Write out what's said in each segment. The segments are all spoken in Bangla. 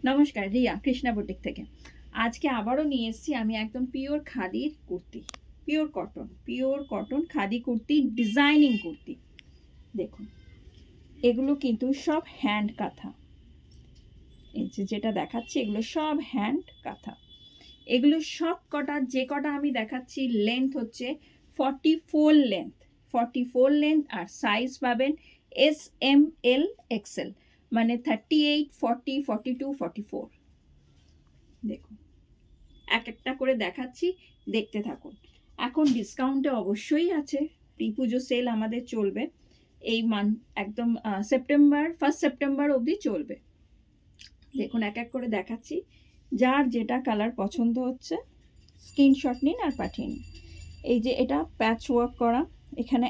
নমস্কার, রিয়া কৃষ্ণা বুটিক থেকে। আজকে আবারও নিয়ে এসেছি আমি একদম পিওর খাদির kurti, pure cotton khadi kurti, designing kurti. দেখুন, এগুলো কিন্তু সব হ্যান্ড কাঁথা। এই যেটা দেখাচ্ছি এগুলো সব হ্যান্ড কাঁথা। এগুলো সব কটা, যে কটা আমি দেখাচ্ছি লেন্থ হচ্ছে 44 লেন্থ, 44 লেন্থ। আর সাইজ পাবেন এস, এম, এল, এক্সেল, মানে 38, 40, 42, 44। দেখুন, এক একটা করে দেখাচ্ছি, দেখতে থাকুন। এখন ডিসকাউন্টে অবশ্যই আছে, প্রি পুজো সেল আমাদের চলবে এই একদম সেপ্টেম্বর, 1 সেপ্টেম্বর অবধি চলবে। দেখুন, এক এক করে দেখাচ্ছি। যার যেটা কালার পছন্দ হচ্ছে স্ক্রিনশট নিন আর পাঠিয়ে নিন। এই যে এটা প্যাচ ওয়ার্ক করা, এখানে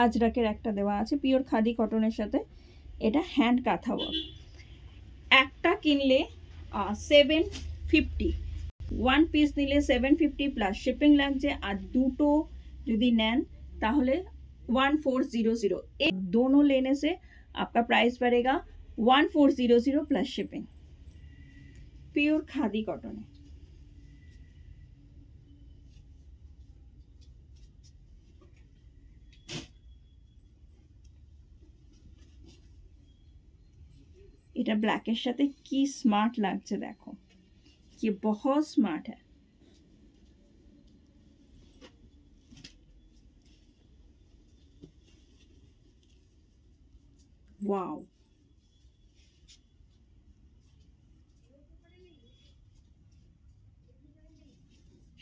আজরাকের একটা দেওয়া আছে পিওর খাদি কটনের সাথে। এটা হ্যান্ড কাঁথা ওয়ার্ক। একটা কিনলে 750, 1 পিস নিলে 750 প্লাস শিপিং লাগছে। আর দুটো যদি নেন তাহলে 1400। एक दोनों लेने से आपका प्राइस पड़ेगा 1400 plus shipping. Pure khadi cotton है। এটা ব্ল্যাকের সাথে কি স্মার্ট লাগছে, দেখো, ये बहुत स्मार्ट है। वाओ,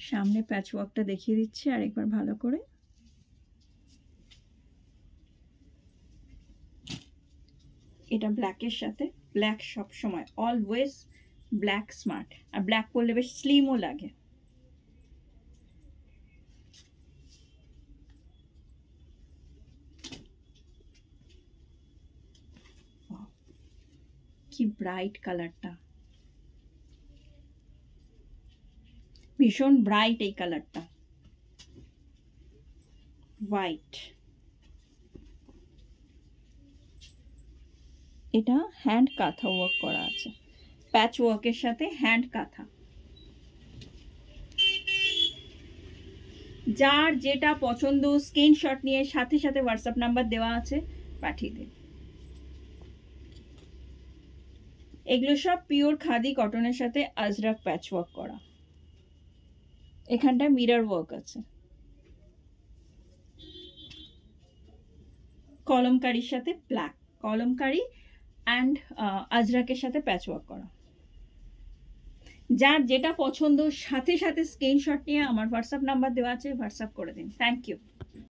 সামনে প্যাচ ওয়ার্কটা দেখিয়ে দিচ্ছি আরেকবার ভালো করে। এটা ব্ল্যাকের সাথে, ব্ল্যাক সব সময় অলওয়েজ ব্ল্যাক স্মার্ট, আর ব্ল্যাক পরলে বেশ স্লিমও লাগে। কি ব্রাইট কালারটা, ভীষণ ব্রাইট এই কালারটা, হোয়াইট। এটা হ্যান্ড কাঁথা ওয়ার্ক করা আছে, প্যাচ ওয়ার্কের সাথে হ্যান্ড কাঁথা। যার যেটা পছন্দ স্ক্রিনশট নিয়ে সাথে সাথে হোয়াটসঅ্যাপ নাম্বার দেওয়া আছে, পাঠিয়ে দিন। এগুলো সব পিওর খাদি কটনের সাথে আজরাক প্যাচ ওয়ার্ক করা। এখানটা মিরর ওয়ার্ক আছে, কলমকারির সাথে ব্ল্যাক, কলমকারি অ্যান্ড আজরাকের সাথে প্যাচ ওয়ার্ক করা। যার যেটা পছন্দ সাথে সাথে স্ক্রিনশট নিয়ে আমার হোয়াটসঅ্যাপ নাম্বার দেওয়া আছে, হোয়াটসঅ্যাপ করে দিন। Thank you.